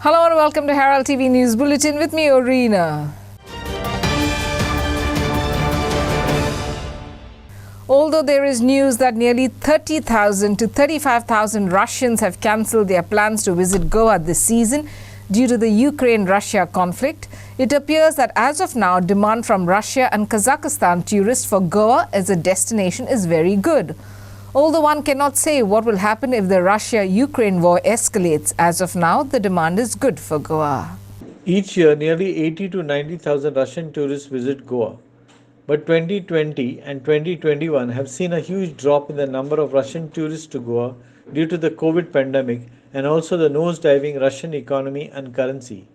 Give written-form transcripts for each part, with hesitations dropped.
Hello and welcome to Herald TV News Bulletin with me, Orina. Although there is news that nearly 30,000 to 35,000 Russians have cancelled their plans to visit Goa this season due to the Ukraine-Russia conflict, it appears that as of now, demand from Russia and Kazakhstan tourists for Goa as a destination is very good. Although one cannot say what will happen if the Russia-Ukraine war escalates, as of now, the demand is good for Goa. Each year, nearly 80 to 90,000 Russian tourists visit Goa. But 2020 and 2021 have seen a huge drop in the number of Russian tourists to Goa due to the COVID pandemic and also the nosediving Russian economy and currency.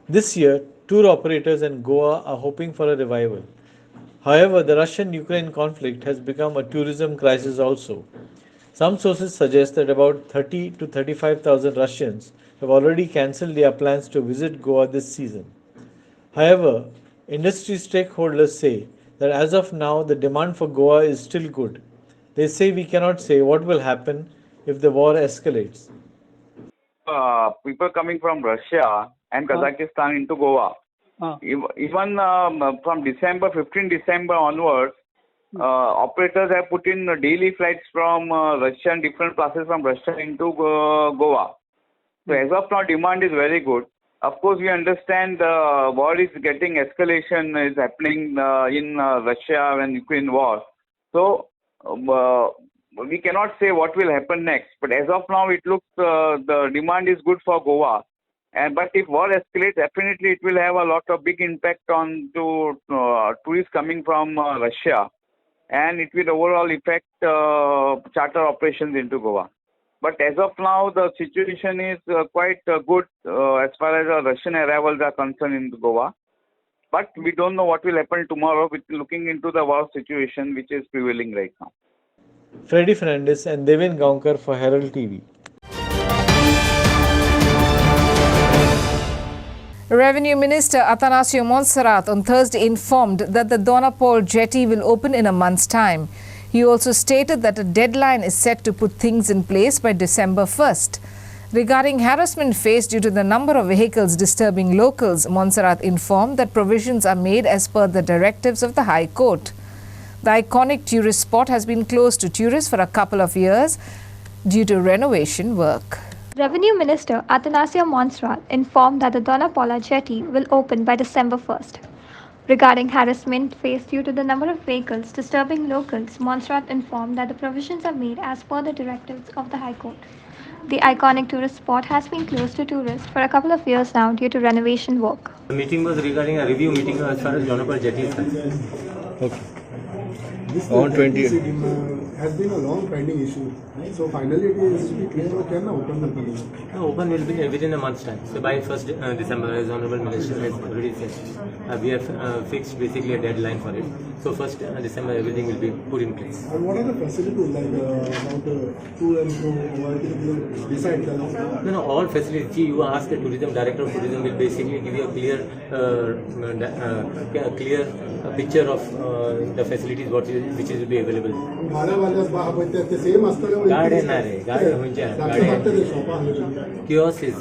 This year, tour operators in Goa are hoping for a revival. However, the Russian-Ukraine conflict has become a tourism crisis also. Some sources suggest that about 30 to 35,000 Russians have already cancelled their plans to visit Goa this season. However, industry stakeholders say that as of now the demand for Goa is still good. They say we cannot say what will happen if the war escalates. People coming from Russia and Kazakhstan into Goa. Even from 15 December onwards, operators have put in daily flights from Russia and different places from Russia into Goa. So as of now, demand is very good. Of course, we understand the war is getting escalation is happening in Russia and Ukraine war. So we cannot say what will happen next. But as of now, it looks the demand is good for Goa. But if war escalates, definitely it will have a lot of big impact on to tourists coming from Russia, and it will overall affect charter operations into Goa. But as of now, the situation is quite good as far as Russian arrivals are concerned in Goa. But we don't know what will happen tomorrow with looking into the war situation which is prevailing right now. Freddy Fernandez and Devin Gaunkar for Herald TV. Revenue Minister Atanasio Montserrat on Thursday informed that the Donapol jetty will open in a month's time. He also stated that a deadline is set to put things in place by December 1st. Regarding harassment faced due to the number of vehicles disturbing locals, Montserrat informed that provisions are made as per the directives of the High Court. The iconic tourist spot has been closed to tourists for a couple of years due to renovation work. Revenue Minister Atanasio Montserrat informed that the Donapola jetty will open by December 1st. Regarding harassment faced due to the number of vehicles disturbing locals, Montserrat informed that the provisions are made as per the directives of the High Court. The iconic tourist spot has been closed to tourists for a couple of years now due to renovation work. The meeting was regarding a review meeting as far as Donapola jetty is concerned. Okay. This On 20 has been a long pending issue. So finally it is to be clear. Can open the building? The open will be within a month's time. So by 1st December, as Honorable Minister has already said, we have fixed basically a deadline for it. So 1st December, everything will be put in place. And what are the facilities like about to and fro? Besides that? No, all facilities. See, you ask the tourism director of tourism will basically give you a clear picture of the facilities which will be available. Garden kiosk is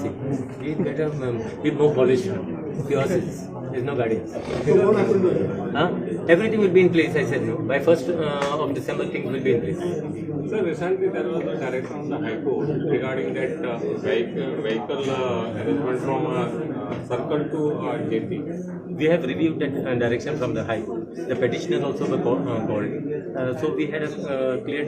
better with more polish. Kiosk is there's no guardians. So what happened to it? Everything will be in place. I said no. By 1st of December, things will be in place. Sir, recently there was a direction from the High Court regarding that vehicle arrangement from circle to jetty. We have reviewed that direction from the High Court. The petitioners also were called. So we had a clear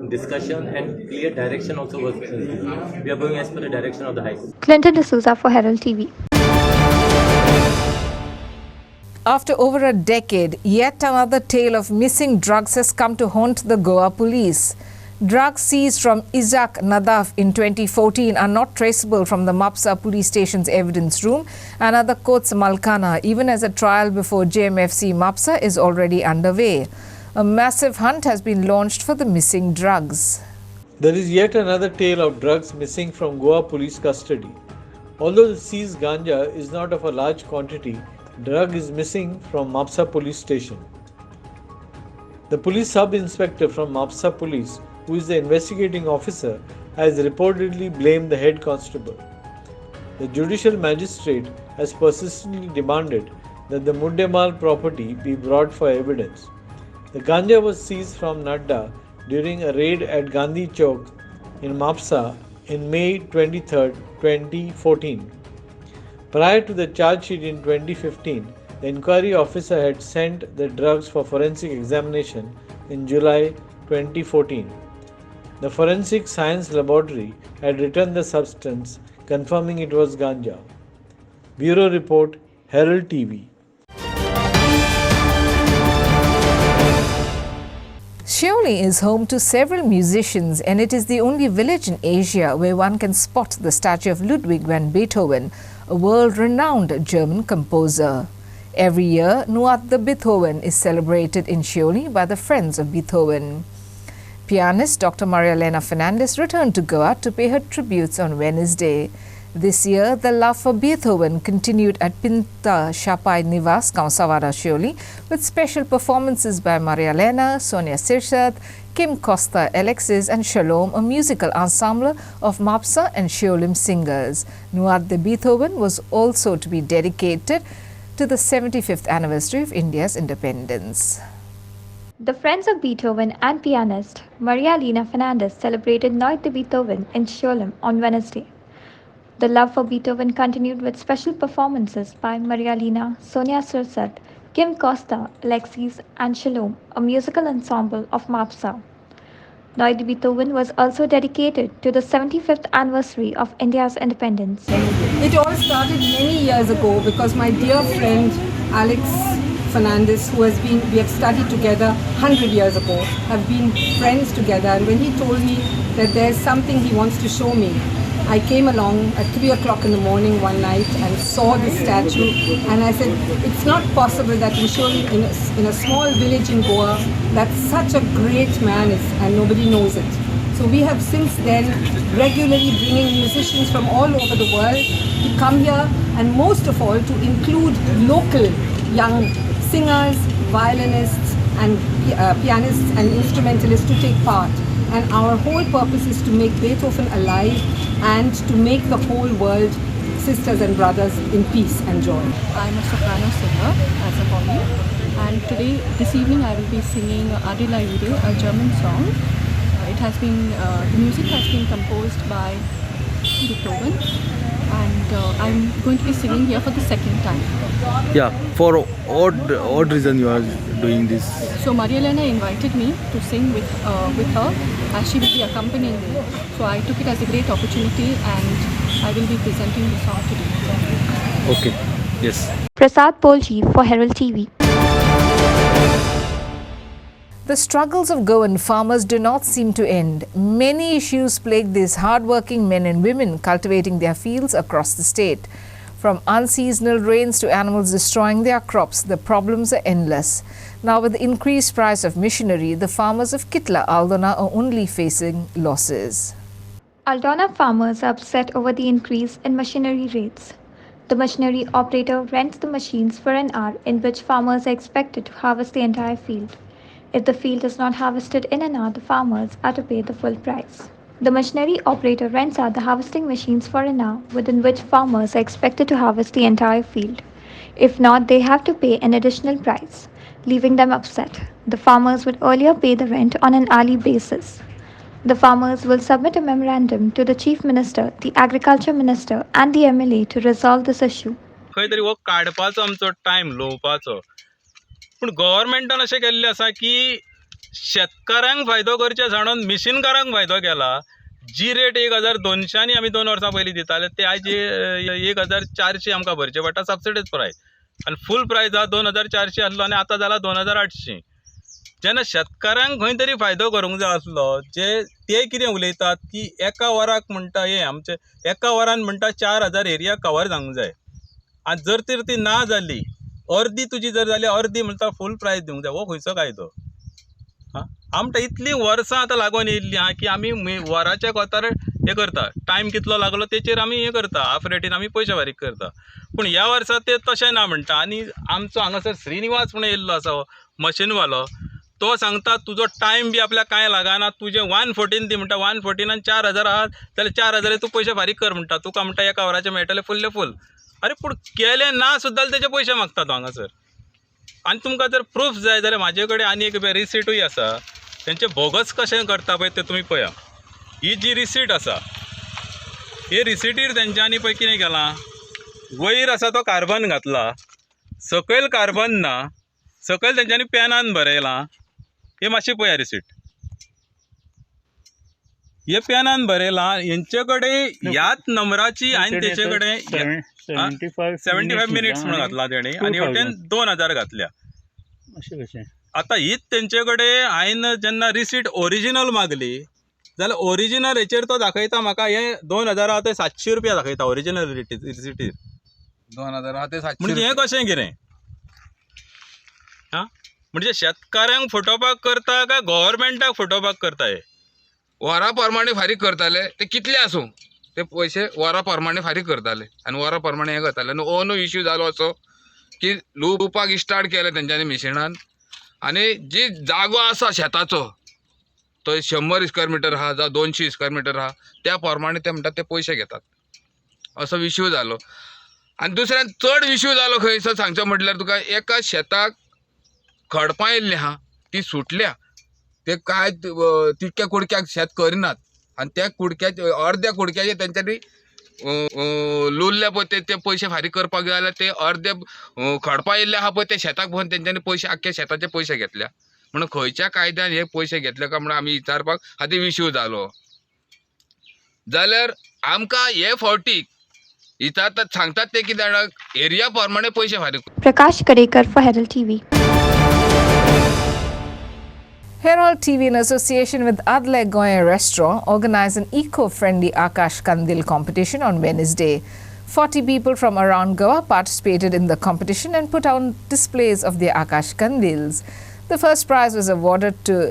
discussion and clear direction also was given. We are going as per the direction of the High Court. Clinton D'Souza for Herald TV. After over a decade, yet another tale of missing drugs has come to haunt the Goa police. Drugs seized from Isaac Nadav in 2014 are not traceable from the Mapsa police station's evidence room and other courts Malkana, even as a trial before JMFC Mapsa is already underway. A massive hunt has been launched for the missing drugs. There is yet another tale of drugs missing from Goa police custody. Although the seized ganja is not of a large quantity, drug is missing from Mapsa police station. The police sub-inspector from Mapsa police, who is the investigating officer, has reportedly blamed the head constable. the judicial magistrate has persistently demanded that the Muddemal property be brought for evidence. The ganja was seized from Nadda during a raid at Gandhi Chowk in Mapsa in May 23, 2014. Prior to the charge sheet in 2015, the inquiry officer had sent the drugs for forensic examination in July 2014. The Forensic Science Laboratory had returned the substance, confirming it was ganja. Bureau Report, Herald TV. Sheoli is home to several musicians, and it is the only village in Asia where one can spot the statue of Ludwig van Beethoven, a world-renowned German composer. Every year, Nuat the Beethoven is celebrated in Sheoli by the Friends of Beethoven. Pianist Dr. Maria Elena Fernandez returned to Goa to pay her tributes on Wednesday. This year, the love for Beethoven continued at Pinta Shapai Nivas, Kausawada, Sheoli, with special performances by Maria Elena, Sonia Sirsat, Kim Costa Alexis and Shalom, a musical ensemble of Mapsa and Sheolim singers. Nuat de Beethoven was also to be dedicated to the 75th anniversary of India's independence. The Friends of Beethoven and pianist Maria Elena Fernandez celebrated Nuat de Beethoven in Sholem on Wednesday. The love for Beethoven continued with special performances by Maria Elena, Sonia Sirsat, Kim Costa, Alexis and Shalom, a musical ensemble of Mapsa. Nuat de Beethoven was also dedicated to the 75th anniversary of India's independence. It all started many years ago because my dear friend Alex Fernandez, we have studied together 100 years ago, have been friends together, and when he told me that there's something he wants to show me, I came along at 3 o'clock in the morning one night and saw the statue, and I said, it's not possible that in a small village in Goa that such a great man is and nobody knows it. So we have since then regularly bringing musicians from all over the world to come here, and most of all to include local young singers, violinists and pianists and instrumentalists to take part. And our whole purpose is to make Beethoven alive and to make the whole world sisters and brothers in peace and joy. I'm a soprano singer as a hobby, and this evening I will be singing Adelaide, a German song. The music has been composed by Beethoven, and I'm going to be singing here for the second time. Yeah, for odd reason you are doing this. So Maria Elena invited me to sing with her, as she will be accompanying me. So I took it as a great opportunity, and I will be presenting the song today. Okay, yes. Prasad Polji for Herald TV. The struggles of Goan farmers do not seem to end. Many issues plague these hard-working men and women cultivating their fields across the state. From unseasonal rains to animals destroying their crops, the problems are endless. Now, with the increased price of machinery, the farmers of Kitla, Aldona are only facing losses. Aldona farmers are upset over the increase in machinery rates. The machinery operator rents the machines for an hour in which farmers are expected to harvest the entire field. If the field is not harvested in an hour, the farmers are to pay the full price. The machinery operator rents out the harvesting machines for an hour within which farmers are expected to harvest the entire field. If not, they have to pay an additional price, leaving them upset. The farmers would earlier pay the rent on an hourly basis. The farmers will submit a memorandum to the Chief Minister, the Agriculture Minister and the MLA to resolve this issue. पण गव्हर्नमेंटान अशें केल्लें आसा की शेतकारांक फायदो करचे जाणून मिशीनकारांक फायदो केला. जी रेट 1200 आमी 2 वर्सां पयलीं दिताले ते आयज 1400 आमकां भरचे पडटा सबसिडीज प्रायस, आनी फूल प्रायस हा 2400 आसलो आनी आतां जाला 2800. जेन्ना शेतकारांक खंय तरी फायदो करूंक जाय आसलो, ते कितें उलयतात की एका वराक म्हणटा आमचे एका वरान म्हणटा 4000 एरिया कवर जावंक जाय, आनी जर तर ती ना जाली अर्दी तुजी जर जाली अर्दी म्हणटा फूल प्रायस दिवंक जाय. हो खंयचो कायदो? आमकां इतलीं वर्सां आतां लागून येयल्लीं आहा की आमी वराच्या कोतार हें करता, टायम कितलो लागलो तेचेर आमी हें करता, हाफ रेटीन आमी पयशे फारीक करता. पूण ह्या वर्सा ते तशें ना म्हणटा. आनी आमचो हांगासर श्रीनिवास म्हणून येयल्लो आसा मशीनवालो, तो सांगता तुजो टायम बी आपल्याक कांय लागना, तुजें 114 दी म्हणटा, 114 4,000 आहात जाल्यार 4,000 तूं पयशे फारीक कर म्हणटा, तुका म्हणटा एका वराचे मेळटले फुल्ले फूल. अरे पूण केले ना सुद्दां तेजे पयशे मागता तो हांगासर. आनी तुमकां जर प्रूफ जाय जाल्यार म्हाजे कडेन आनी एक रिसीटूय आसा. तेंचे बोगस कशें करता पळय तें तुमी पळया. ही जी रिसीट आसा, हे रिसीटीर तेंच्यांनी पळय कितें केलां, वयर आसा तो कार्बन घातला, सकयल कार्बन ना, सकयल तेंच्यांनी पेनान बरयलां. हे मातशी पळया रिसीट. हे पेनान बरयलां. हेंचे कडेन ह्याच नंबराची हांवें तेचे कडेन 75 मिनिट्स म्हणून घातला तेणी आनी हेवटेन 2,000 घातल्या. आतां हीच तेंचे कडेन हांवें जेन्ना रिसीट ओरिजिनल मागली जाल्यार ओरिजिनल हेचेर तो दाखयता म्हाका हे 2,000 आहा ते 700 रुपया दाखयता ओरिजिनल रिसीटीर. 2,000 आहा ते 700. म्हणजे हें कशें कितें? हां, म्हणजे शेतकाऱ्यांक फटोवपाक करता काय गव्हर्मेंटाक फटोवपाक करता? हे वरा प्रमाणे फारीक करताले ते कितले आसूं ते पयशे वरा प्रमाणे फारीक करताले आनी वरा प्रमाणे हें करताले. आनी हो न्हू इश्यू जालो असो की लुवपाक स्टार्ट केले तेंच्यांनी मिशिनान. आनी जी जागो आसा शेताचो तो 100 स्क्वेअर मिटर आहा जावं 200 स्क्वेअर मिटर आहा त्या प्रमाणे ते म्हणटात ते पयशे घेतात. असो इश्यू जालो. आनी दुसऱ्यान चड इश्यू जालो खंयसर सांगचो म्हटल्यार तुका एका शेताक खडपां येयल्लीं आहा ती सुटल्या. ते काय तितक्या कुडक्याक शेत करिनात आनी त्या कुडक्याचे अर्ध्या कुडक्याचे तेंच्यांनी लुल्ले पळय ते पयशे फारीक करपाक जाय ते अर्धे खडपां येयल्ले आहा पळय ते शेताक पळोवन तेंच्यांनी पयशे आख्खे शेताचे पयशे घेतल्या. म्हणून खंयच्या कायद्यान हे पयशे घेतले काय म्हणून आमी विचारपाक हाती इश्यू जालो. जाल्यार आमकां हे फावटीक विचारतात सांगतात ते कितें जाणां एरिया प्रमाणे पयशे फारीक. Prakash Kadekar for Herald TV. Herald TV, in association with Adle Goy Restaurant, organized an eco-friendly Akash Kandil competition on Wednesday. 40 people from around Goa participated in the competition and put on displays of their Akash Kandils. The first prize was awarded to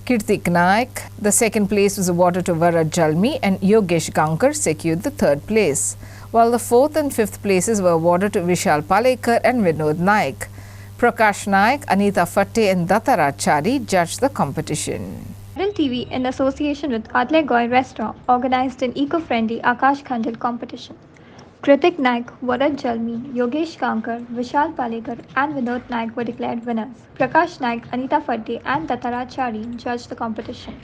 Kirtik Naik, the second place was awarded to Varad Jalmi, and Yogesh Gankar secured the third place, while the fourth and fifth places were awarded to Vishal Palekar and Vinod Naik. Prakash Naik, Anita Fatte and Datara Chari judged the competition. Herald TV, in association with Adle Goy Restaurant, organized an eco-friendly Akash Kandil competition. Kritik Naik, Varad Jalmi, Yogesh Gankar, Vishal Palekar and Vinod Naik were declared winners. Prakash Naik, Anita Fatte and Datara Chari judged the competition.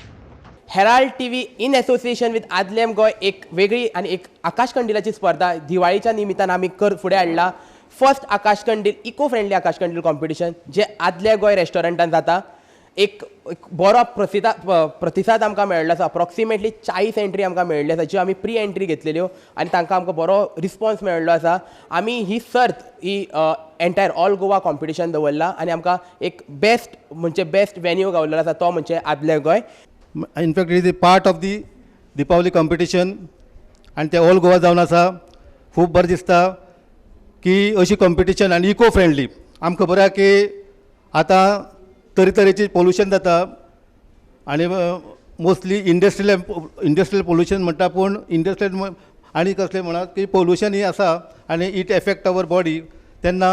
Herald TV in association with आदलेम गोय एक वेगळी आणि एक आकाश कंडिलाची स्पर्धा दिवाळीच्या निमित्तान आमी फुडें हाडला. फर्स्ट आकाश कंडील इको फ्रेंडली आकाश कंडील कॉम्पिटिशन जे आदले गोय रेस्टॉरंटान जाता. एक बरो प्रतिसाद आमकां मेळ्ळो आसा. अप्रॉक्सिमेटली 40 एंट्री आमकां मेळ्ळी आसा ज्यो आमी प्री एंट्री घेतलेल्यो आनी तांकां आमकां बरो रिस्पॉन्स मेळ्ळो आसा. आमी ही सर्त ही एंटायर ऑल गोवा कॉम्पिटिशन दवरला आनी आमकां एक बेस्ट वेन्यू गावल्लो आसा तो म्हणजे आदले गोय. In fact, it is a part of the Deepavali competition and ते ऑल गोवा जावन आसा. खूब बरें दिसता की अशी कॉम्पिटिशन आनी इको फ्रेंडली. आमकां खबर आहा की आतां तरेतरेची पोल्युशन जाता आनी मोस्टली इंडस्ट्रियल पोल्युशन म्हणटा पूण इंडस्ट्रियल आनी कसलें म्हणत की पोल्युशन ही आसा आनी इट एफेक्ट अवर बॉडी. तेन्ना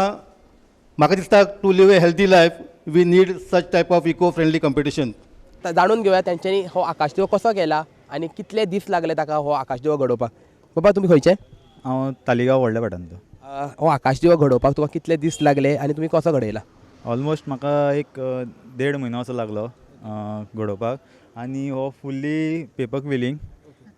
म्हाका दिसता to live a healthy life we need such type of eco friendly competition. जाणून घेवया तेंच्यांनी हो आकाश दिवो कसो केला आनी कितले दीस लागले ताका हो आकाश दिवो घडोवपाक. बाबा तुमी खंयचे? हांव तालिगांव व्हडल्या भाटान. हो आकाश दिवो घडोवपाक तुका कितले दीस लागले आनी तुमी कसो घडयला? ऑलमोस्ट म्हाका एक 1.5 म्हयनो असो लागलो घडोवपाक. आनी हो फुल्ली पेपर क्विलिंग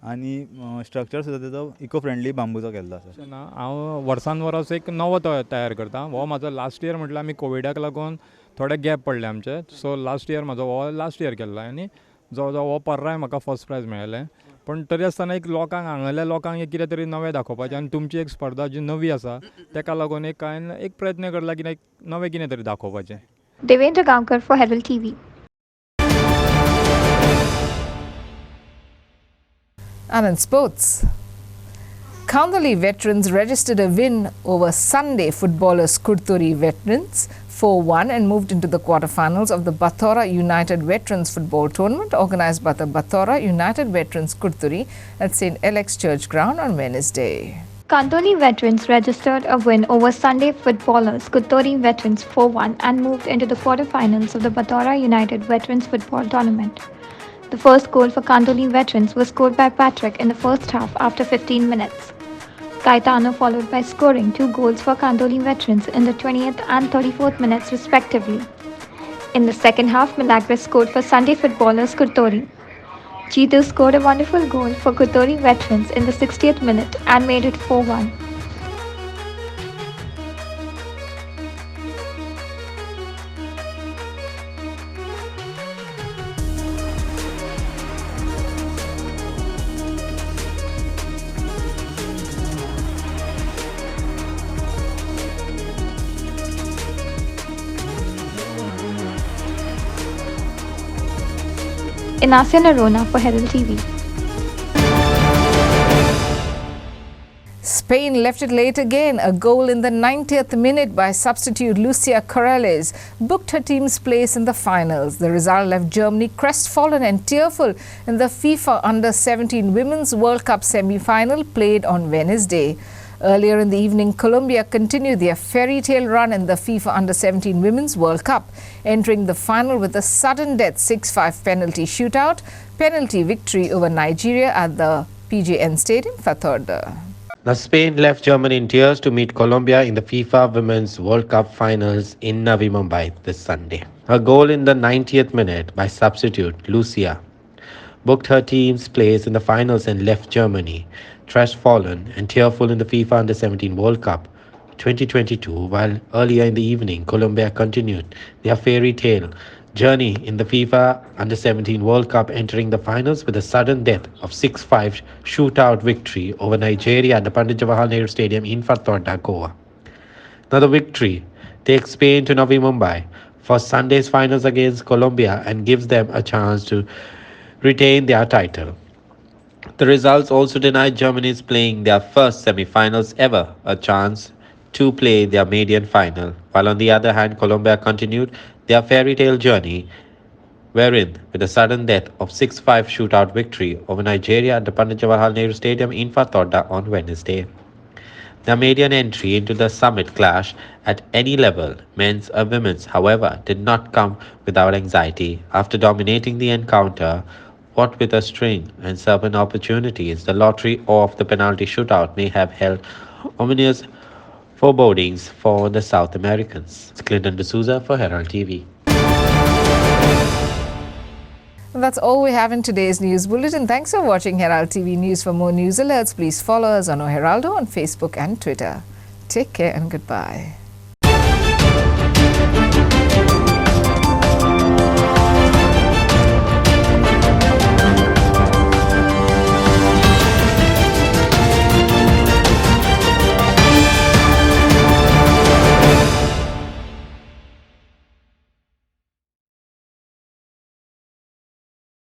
आनी स्ट्रक्चर सुद्दां तेजो इको फ्रेंडली बांबूचो केल्लो आसा. हांव वर्सान वर्स एक नवो तयार करता. हो म्हाजो लास्ट इयर म्हटल्यार आमी कोविडाक लागून थोडे गॅप पडले आमचे. सो लास्ट इयर म्हाजो हो लास्ट इयर केल्लो आनी जवळ जवळ हो पर्राय म्हाका फर्स्ट प्रायज मेळ्ळें. पण तरी आसतना एक लोकांक हांगाल्या लोकांक एक कितें तरी नवें दाखोवपाचें आनी तुमची एक स्पर्धा जी नवी आसा तेका लागून हांवें एक प्रयत्न करला की एक नवें कितें तरी दाखोवपाचें. Devendra Gaonkar for Herald TV. And in sports, Kandali veterans registered a win over Sunday footballers Kurturi veterans 4-1 and moved into the quarterfinals of the Bathora United Veterans Football Tournament organised by the Bathora United Veterans Kurturi at St. Alex Church Ground on Wednesday. Kandoli veterans registered a win over Sunday footballers Kuttori veterans 4-1 and moved into the quarterfinals of the Batora United Veterans Football Tournament. The first goal for Kandoli veterans was scored by Patrick in the first half after 15 minutes. Caetano followed by scoring 2 goals for Kandoli veterans in the 20th and 34th minutes respectively. In the second half, Milagres scored for Sunday footballers Kuttori. Cheetu scored a wonderful goal for Kuttori veterans in the 60th minute and made it 4-1. Inasia Narona for Herald TV. Spain left it late again. A goal in the 90th minute by substitute Lucia Corrales booked her team's place in the finals. The result left Germany crestfallen and tearful in the FIFA Under-17 Women's World Cup semi-final played on Wednesday. Earlier in the evening, Colombia continued their fairy tale run in the FIFA Under-17 Women's World Cup, entering the final with a sudden death 6-5 penalty shootout, penalty victory over Nigeria at the PJN Stadium for third. Now, Spain left Germany in tears to meet Colombia in the FIFA Women's World Cup finals in Navi Mumbai this Sunday. A goal in the 90th minute by substitute Lucia booked her team's place in the finals and left Germany crestfallen and tearful in the FIFA Under-17 World Cup 2022, while earlier in the evening, Colombia continued their fairy tale journey in the FIFA Under-17 World Cup, entering the finals with a sudden death of 6-5 shootout victory over Nigeria at the Pandit Jawaharlal Nehru Stadium in Fatorda, Goa. Now the victory takes Spain to Navi Mumbai for Sunday's finals against Colombia and gives them a chance to retain their title. The results also denied Germany's playing their first semi-finals ever a chance to play their maiden final, while on the other hand, Colombia continued their fairy tale journey, wherein, with a sudden death of 6-5 shootout victory over Nigeria at the Pandit Jawaharlal Nehru Stadium in Fatorda on Wednesday. Their maiden entry into the summit clash at any level, men's or women's, however, did not come without anxiety. After dominating the encounter, what with a string and seven opportunities, the lottery of the penalty shootout may have held ominous forebodings for the South Americans. It's Clinton D'Souza for Herald TV. That's all we have in today's news bulletin. Thanks for watching Herald TV News. For more news alerts, please follow us on Heraldo on Facebook and Twitter. Take care and goodbye.